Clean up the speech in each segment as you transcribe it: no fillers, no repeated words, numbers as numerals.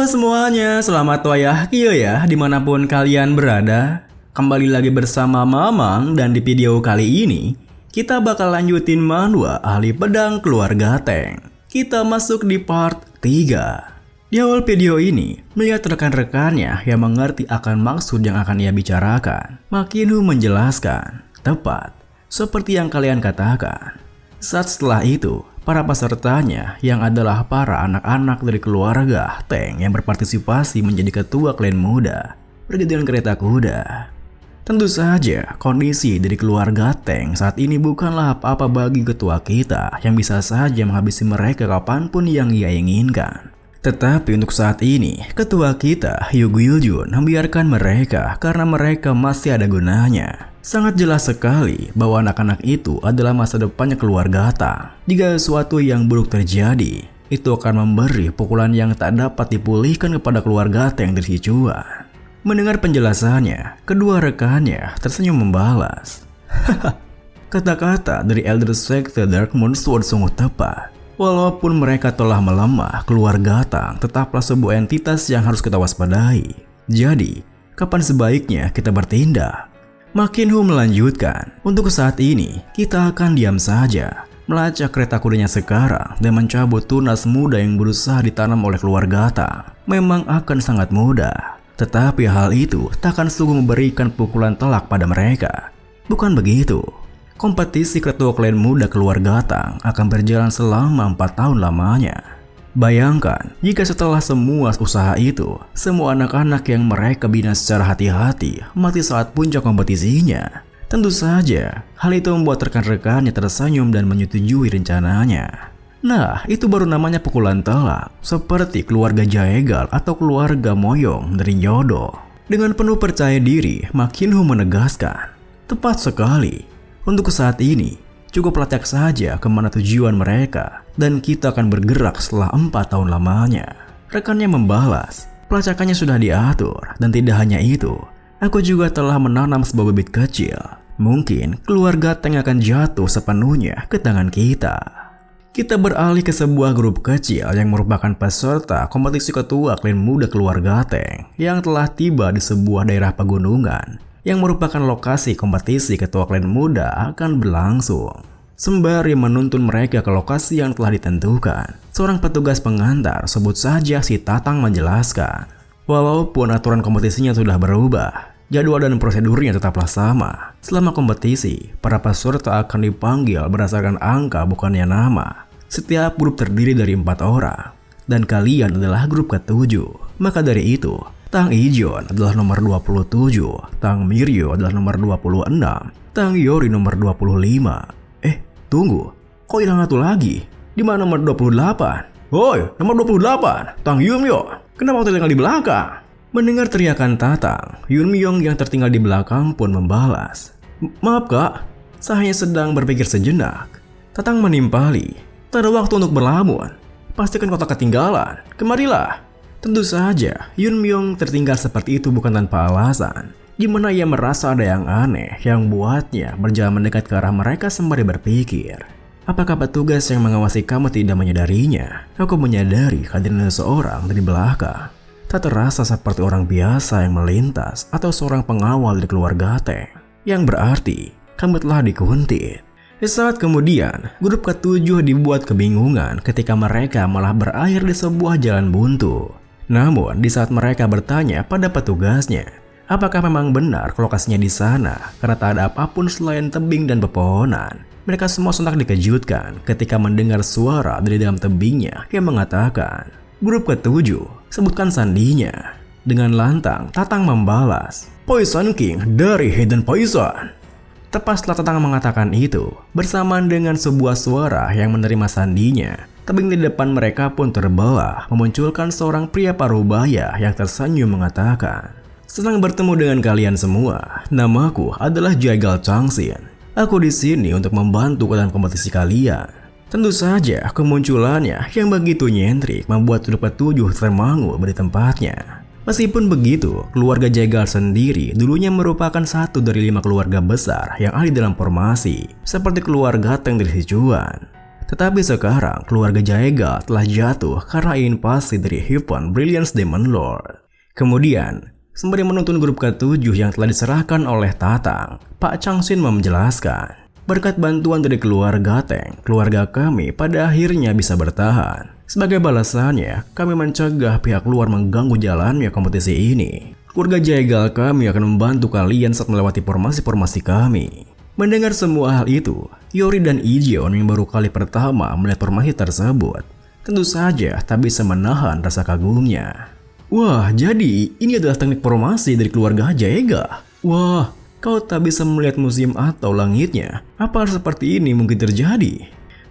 Semuanya, selamat wayahkio ya dimanapun kalian berada. Kembali lagi bersama Mamang dan di video kali ini kita bakal lanjutin manhwa Ahli Pedang Keluarga Teng. Kita masuk di part 3. Di awal video ini, melihat rekan-rekannya yang mengerti akan maksud yang akan ia bicarakan, Makinhu menjelaskan, tepat seperti yang kalian katakan. Saat setelah itu, para pesertanya yang adalah para anak-anak dari keluarga Teng yang berpartisipasi menjadi ketua klan muda pergi dengan kereta kuda. Tentu saja kondisi dari keluarga Teng saat ini bukanlah apa-apa bagi ketua kita yang bisa saja menghabisi mereka kapanpun yang ia inginkan. Tetapi untuk saat ini, ketua kita Yu Gwiljun membiarkan mereka karena mereka masih ada gunanya. Sangat jelas sekali bahwa anak-anak itu adalah masa depannya keluarga Tang. Jika sesuatu yang buruk terjadi, itu akan memberi pukulan yang tak dapat dipulihkan kepada keluarga Tang dari Sichuan. Mendengar penjelasannya, kedua rekannya tersenyum membalas. Kata-kata dari Elder Sekte Dark Moon Sword sungguh tepat. Walaupun mereka telah melemah, keluarga Tang tetaplah sebuah entitas yang harus kita waspadai. Jadi, kapan sebaiknya kita bertindak? Makinhu melanjutkan, untuk saat ini kita akan diam saja, melacak kereta kudanya sekarang dan mencabut tunas muda yang berusaha ditanam oleh keluarga Tang. Memang akan sangat mudah, tetapi hal itu takkan sungguh memberikan pukulan telak pada mereka. Bukan begitu. Kompetisi ketua klan muda keluarga Tang akan berjalan selama 4 tahun lamanya. Bayangkan jika setelah semua usaha itu, semua anak-anak yang mereka bina secara hati-hati mati saat puncak kompetisinya. Tentu saja, hal itu membuat rekan-rekannya tersenyum dan menyetujui rencananya. Nah, itu baru namanya pukulan telak, seperti keluarga Jaegal atau keluarga Moyong dari Nyodo. Dengan penuh percaya diri, Makinhu menegaskan, tepat sekali. Untuk saat ini, cukup lacak saja kemana tujuan mereka, dan kita akan bergerak setelah 4 tahun lamanya. Rekannya membalas, pelacakannya sudah diatur, dan tidak hanya itu, aku juga telah menanam sebuah bibit kecil. Mungkin keluarga Teng akan jatuh sepenuhnya ke tangan kita. Kita beralih ke sebuah grup kecil yang merupakan peserta kompetisi ketua klan muda keluarga Teng yang telah tiba di sebuah daerah pegunungan yang merupakan lokasi kompetisi ketua klan muda akan berlangsung. Sembari menuntun mereka ke lokasi yang telah ditentukan, seorang petugas pengantar, sebut saja si Tatang, menjelaskan, walaupun aturan kompetisinya sudah berubah, jadwal dan prosedurnya tetaplah sama. Selama kompetisi, para peserta akan dipanggil berdasarkan angka bukannya nama. Setiap grup terdiri dari 4 orang, dan kalian adalah grup ke-7. Maka dari itu, Tang Ijon adalah nomor 27, Tang Miryo adalah nomor 26, Tang Yori nomor 25. Tunggu, kok hilang satu lagi? Di mana nomor 28? Woi, nomor 28, Tang Yunmyo. Kenapa tertinggal di belakang? Mendengar teriakan Tatang, Yunmyong yang tertinggal di belakang pun membalas. Maaf kak, saya hanya sedang berpikir sejenak. Tatang menimpali, tak ada waktu untuk berlamun. Pastikan kotak ketinggalan, kemarilah. Tentu saja, Yunmyong tertinggal seperti itu bukan tanpa alasan. Di mana ia merasa ada yang aneh yang buatnya berjalan mendekat ke arah mereka sembari berpikir, apakah petugas yang mengawasi kamu tidak menyadarinya? Aku menyadari hadirnya seseorang dari belakang. Tak terasa seperti orang biasa yang melintas atau seorang pengawal dari keluarga Teng, yang berarti kamu telah dikuntit. Saat kemudian, grup ke-7 dibuat kebingungan ketika mereka malah berakhir di sebuah jalan buntu. Namun, di saat mereka bertanya pada petugasnya, apakah memang benar lokasinya di sana karena tak ada apapun selain tebing dan pepohonan, mereka semua sontak dikejutkan ketika mendengar suara dari dalam tebingnya yang mengatakan, grup ke-7, sebutkan sandinya. Dengan lantang, Tatang membalas, Poison King dari Hidden Poison. Tepat setelah Tatang mengatakan itu, bersamaan dengan sebuah suara yang menerima sandinya, tebing di depan mereka pun terbelah, memunculkan seorang pria parubaya yang tersenyum mengatakan, senang bertemu dengan kalian semua. Namaku adalah Jaegal Changxin. Aku di sini untuk membantu dalam kompetisi kalian. Tentu saja kemunculannya yang begitu nyentrik membuat grup ke-7 termangu dari tempatnya. Meskipun begitu, keluarga Jaegal sendiri dulunya merupakan satu dari 5 keluarga besar yang ahli dalam formasi, seperti keluarga Teng dari Sichuan. Tetapi sekarang keluarga Jaegal telah jatuh karena invasi dari Hypon Brilliance Demon Lord. Kemudian, sembari menuntun grup ke-7 yang telah diserahkan oleh Tatang, Pak Changxin menjelaskan, berkat bantuan dari keluarga Teng, keluarga kami pada akhirnya bisa bertahan. Sebagai balasannya, kami mencegah pihak luar mengganggu jalannya kompetisi ini. Keluarga Jaegal kami akan membantu kalian saat melewati formasi-formasi kami. Mendengar semua hal itu, Yori dan Ijeon yang baru kali pertama melihat formasi tersebut, tentu saja tak bisa menahan rasa kagumnya. Wah, jadi ini adalah teknik formasi dari keluarga Jaegal. Wah, kau tak bisa melihat musim atau langitnya. Apa seperti ini mungkin terjadi?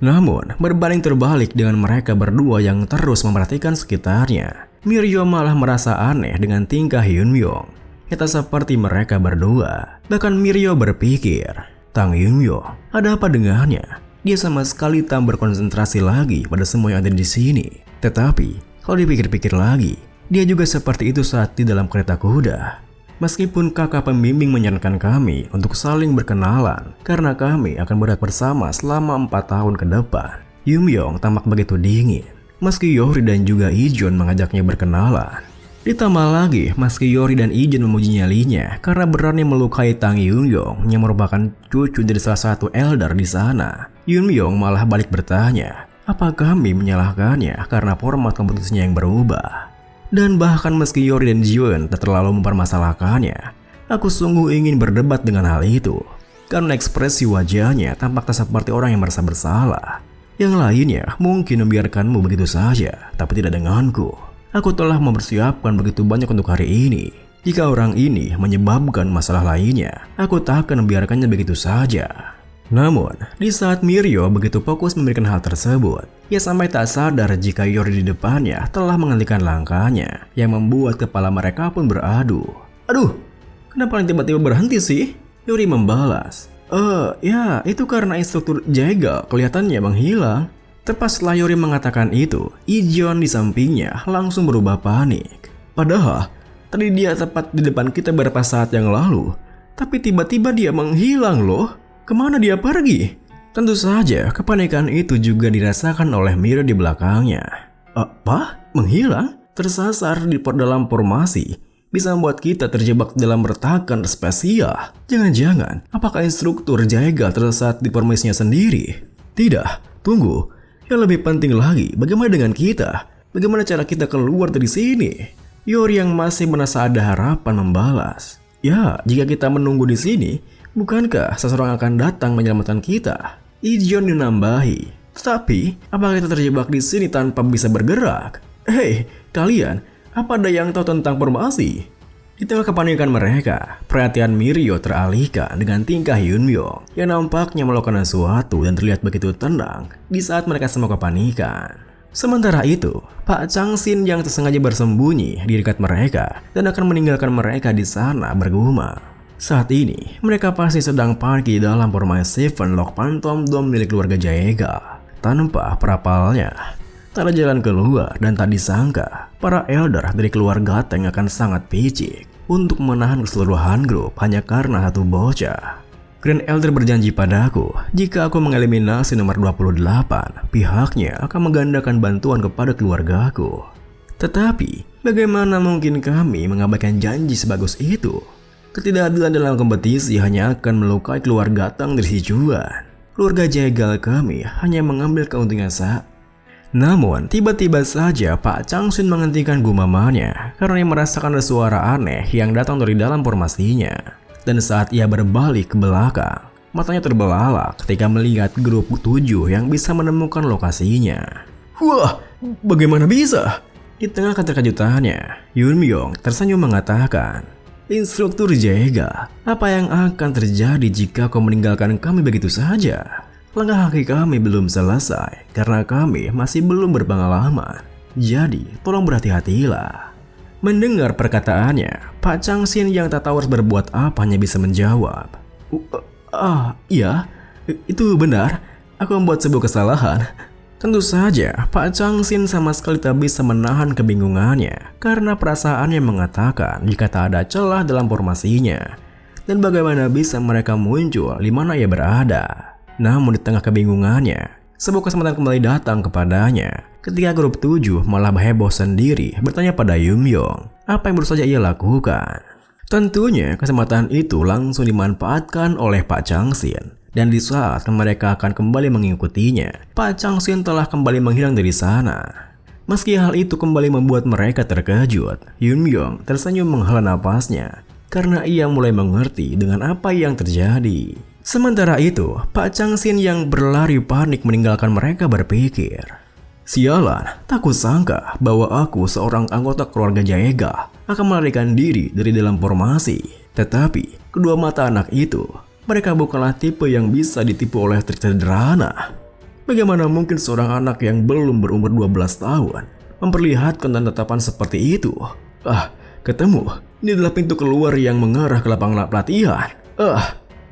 Namun, berbanding terbalik dengan mereka berdua yang terus memperhatikan sekitarnya, Mirio malah merasa aneh dengan tingkah Hyunmyong. Kita seperti mereka berdua. Bahkan Mirio berpikir, Tang Hyunmyong, ada apa dengannya? Dia sama sekali tak berkonsentrasi lagi pada semua yang ada di sini. Tetapi, kalau dipikir-pikir lagi, dia juga seperti itu saat di dalam kereta kuda. Meskipun kakak pembimbing menyarankan kami untuk saling berkenalan karena kami akan berat bersama selama 4 tahun ke depan, Hyunmyong tampak begitu dingin. Meski Yori dan juga Ijeon mengajaknya berkenalan. Ditambah lagi, meski Yori dan Ijeon memuji nyalinya karena berani melukai Tang Hyunmyong yang merupakan cucu dari salah satu elder di sana, Hyunmyong malah balik bertanya, apa kami menyalahkannya karena format kompetisinya yang berubah? Dan bahkan meski Yori dan Jiwon tak terlalu mempermasalahkannya, aku sungguh ingin berdebat dengan hal itu. Karena ekspresi wajahnya tampak tak seperti orang yang merasa bersalah. Yang lainnya mungkin membiarkanmu begitu saja, tapi tidak denganku. Aku telah mempersiapkan begitu banyak untuk hari ini. Jika orang ini menyebabkan masalah lainnya, aku tak akan membiarkannya begitu saja. Namun, di saat Mirio begitu fokus memberikan hal tersebut, ia sampai tak sadar jika Yori di depannya telah menghentikan langkahnya, yang membuat kepala mereka pun beradu. Aduh, kenapa tiba-tiba berhenti sih? Yori membalas, ya itu karena instruktur Jaegal kelihatannya menghilang. Tepat setelah Yori mengatakan itu, Ijeon di sampingnya langsung berubah panik. Padahal, tadi dia tepat di depan kita beberapa saat yang lalu, tapi tiba-tiba dia menghilang loh. Kemana dia pergi? Tentu saja kepanikan itu juga dirasakan oleh Mirio di belakangnya. Apa? Menghilang? Tersasar di dalam formasi bisa membuat kita terjebak dalam retakan spesial. Jangan-jangan apakah instruktur Jaegal tersesat di formasinya sendiri? Tidak, tunggu. Yang lebih penting lagi, bagaimana dengan kita? Bagaimana cara kita keluar dari sini? Yori yang masih merasa ada harapan membalas. Ya, jika kita menunggu di sini, bukankah seseorang akan datang menyelamatkan kita? Ijeon dinambahi. Tetapi, apakah kita terjebak di sini tanpa bisa bergerak? Hei, kalian, apa ada yang tahu tentang formasi? Di tengah kepanikan mereka, perhatian Mirio teralihkan dengan tingkah Hyunmyong yang nampaknya melakukan sesuatu dan terlihat begitu tenang di saat mereka semua kepanikan. Sementara itu, Pak Changxin yang tersengaja bersembunyi di dekat mereka dan akan meninggalkan mereka di sana bergumam. Saat ini, mereka pasti sedang panik di dalam formasi Seven Lock Phantom Dome milik keluarga Jaegal. Tanpa perapalnya, tak ada jalan keluar dan tak disangka, para elder dari keluarga Teng akan sangat picik untuk menahan keseluruhan grup hanya karena satu bocah. Grand Elder berjanji padaku, jika aku mengeliminasi nomor 28, pihaknya akan menggandakan bantuan kepada keluargaku. Tetapi, bagaimana mungkin kami mengabaikan janji sebagus itu? Ketidakadilan dalam kompetisi hanya akan melukai keluarga Tang dari Sichuan. Keluarga Jaegal kami hanya mengambil keuntungan saat. Namun, tiba-tiba saja Pak Changxin menghentikan gumamannya karena ia merasakan ada suara aneh yang datang dari dalam formasinya. Dan saat ia berbalik ke belakang, matanya terbelalak ketika melihat grup 7 yang bisa menemukan lokasinya. Wah, bagaimana bisa? Di tengah keterkejutannya, Hyunmyong tersenyum mengatakan, Instruktur Jaegal, apa yang akan terjadi jika kau meninggalkan kami begitu saja? Langkah kaki kami belum selesai karena kami masih belum berpengalaman. Jadi, tolong berhati-hatilah. Mendengar perkataannya, Pak Changxin yang tak tahu harus berbuat apa hanya bisa menjawab. Iya, itu benar. Aku membuat sebuah kesalahan. Tentu saja, Pak Changxin sama sekali tak bisa menahan kebingungannya karena perasaannya mengatakan jika tak ada celah dalam formasinya. Dan bagaimana bisa mereka muncul di mana ia berada. Namun di tengah kebingungannya, Sebuah kesempatan kembali datang kepadanya ketika grup 7 malah heboh sendiri bertanya pada Yumyong apa yang baru saja ia lakukan. Tentunya kesempatan itu langsung dimanfaatkan oleh Pak Changxin. Dan di saat mereka akan kembali mengikutinya, Pak Changxin telah kembali menghilang dari sana. Meski hal itu kembali membuat mereka terkejut, Yumyong tersenyum menghela napasnya karena ia mulai mengerti dengan apa yang terjadi. Sementara itu, Pak Changxin yang berlari panik meninggalkan mereka berpikir, "Sialan, tak kusangka bahwa aku seorang anggota keluarga Jaega akan melarikan diri dari dalam formasi. Tetapi, kedua mata anak itu, mereka bukanlah tipe yang bisa ditipu oleh trik sederhana. Bagaimana mungkin seorang anak yang belum berumur 12 tahun memperlihatkan tatapan seperti itu? Ketemu. Ini adalah pintu keluar yang mengarah ke lapangan pelatihan.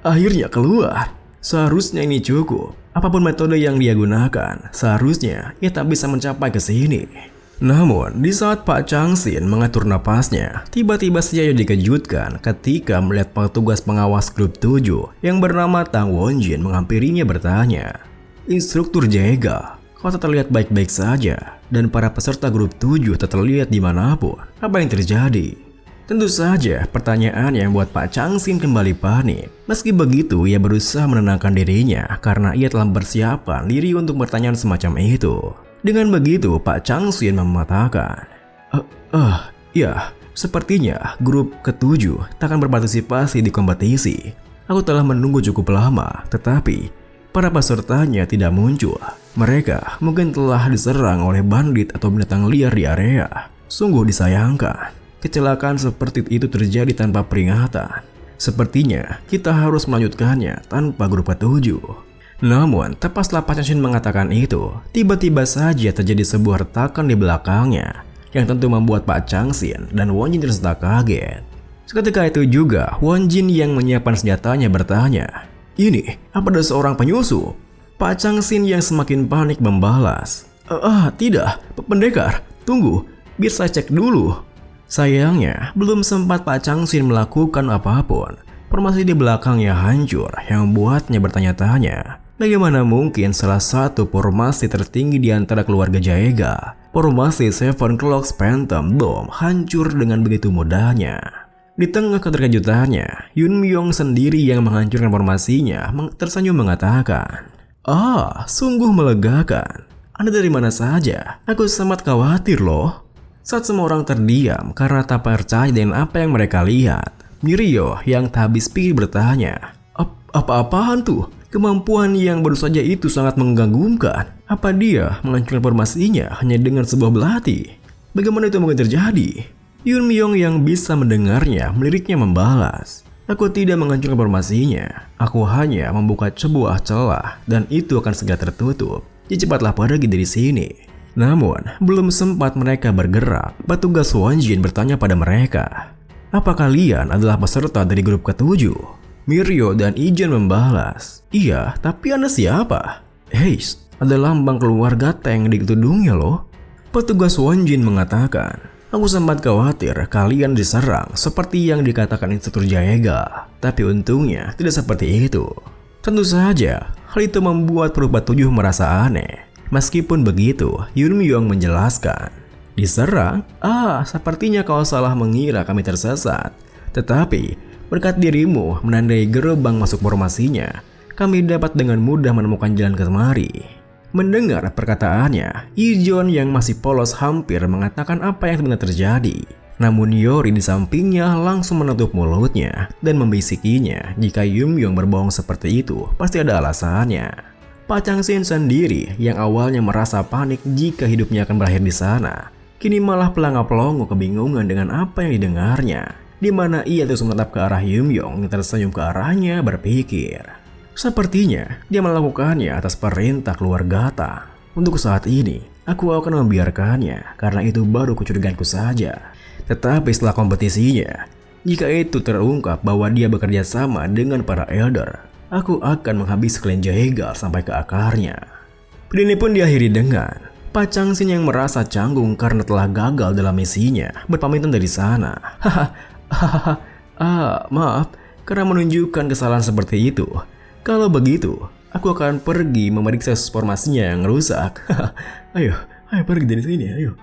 Akhirnya keluar. Seharusnya ini cukup. Apapun metode yang dia gunakan, seharusnya ia tak bisa mencapai ke sini." Namun, di saat Pak Changxin mengatur napasnya, tiba-tiba saja ia dikejutkan ketika melihat petugas pengawas grup 7 yang bernama Tang Wonjin menghampirinya bertanya, "Instruktur Jaega, kau tak terlihat baik-baik saja, dan para peserta grup 7 tak terlihat dimanapun. Apa yang terjadi?" Tentu saja pertanyaan yang membuat Pak Changxin kembali panik. Meski begitu, ia berusaha menenangkan dirinya karena ia telah mempersiapkan diri untuk pertanyaan semacam itu. Dengan begitu, Pak Changxin mengatakan, Ya, sepertinya grup ke-7 tak akan berpartisipasi di kompetisi. Aku telah menunggu cukup lama, tetapi para pesertanya tidak muncul. Mereka mungkin telah diserang oleh bandit atau binatang liar di area. Sungguh disayangkan. Kecelakaan seperti itu terjadi tanpa peringatan. Sepertinya kita harus melanjutkannya tanpa grup ke-7. Namun, tepat setelah Pak Changxin mengatakan itu, tiba-tiba saja terjadi sebuah retakan di belakangnya yang tentu membuat Pak Changxin dan Wonjin tersentak kaget. Seketika itu juga, Wonjin yang menyiapkan senjatanya bertanya, "Ini, apa ada seorang penyusup?" Pak Changxin yang semakin panik membalas, Tidak, pendekar, tunggu, biar saya cek dulu." Sayangnya, belum sempat Pak Changxin melakukan apapun. Formasi di belakangnya hancur yang membuatnya bertanya-tanya, bagaimana mungkin salah satu formasi tertinggi di antara keluarga Jaega, formasi Seven Clocks Phantom Dome, hancur dengan begitu mudahnya. Di tengah keterkejutannya, Yunmyong sendiri yang menghancurkan formasinya tersenyum mengatakan, sungguh melegakan. Anda dari mana saja? Aku sangat khawatir loh." Saat semua orang terdiam karena tak percaya dengan apa yang mereka lihat, Mirio yang tak habis pikir bertanya, Apa-apaan tuh? Kemampuan yang baru saja itu sangat mengganggukan. Apa dia menghancurkan formasinya hanya dengan sebuah belati? Bagaimana itu mungkin terjadi?" Yunmyong yang bisa mendengarnya meliriknya membalas, "Aku tidak menghancurkan formasinya. Aku hanya membuka sebuah celah dan itu akan segera tertutup. Jadi cepatlah pergi dari sini." Namun, belum sempat mereka bergerak, petugas Wonjin bertanya pada mereka, "Apa kalian adalah peserta dari grup ke-7? Mirio dan Ijen membalas, "Iya, tapi Anda siapa?" "Hei, ada lambang keluarga Teng di tudungnya loh." Petugas Wonjin mengatakan, "Aku sempat khawatir kalian diserang seperti yang dikatakan instruktur Jaega, tapi untungnya tidak seperti itu." Tentu saja, hal itu membuat perubah 7 merasa aneh. Meskipun begitu, Yunmyong menjelaskan, "Diserang? Sepertinya kau salah mengira kami tersesat. Tetapi, berkat dirimu menandai gerbang masuk formasinya, kami dapat dengan mudah menemukan jalan kemari." Mendengar perkataannya, Ijon yang masih polos hampir mengatakan apa yang sebenarnya terjadi. Namun Yori di sampingnya langsung menutup mulutnya dan membisikinya jika Yunmyong berbohong seperti itu pasti ada alasannya. Pak Changxin sendiri yang awalnya merasa panik jika hidupnya akan berakhir di sana, kini malah pelangap-pelongo kebingungan dengan apa yang didengarnya, di mana ia terus menatap ke arah Yunmyong yang tersenyum ke arahnya berpikir, sepertinya dia melakukannya atas perintah keluarga Tang. Untuk saat ini, aku akan membiarkannya karena itu baru kecurigaanku saja. Tetapi setelah kompetisinya, jika itu terungkap bahwa dia bekerja sama dengan para elder, aku akan menghabisi klan Jaega sampai ke akarnya. Video ini pun diakhiri dengan Pak Changxin yang merasa canggung karena telah gagal dalam misinya berpamitan dari sana. Maaf karena menunjukkan kesalahan seperti itu. Kalau begitu, aku akan pergi memeriksa formasinya yang rusak. Ayo pergi dari sini, ayo.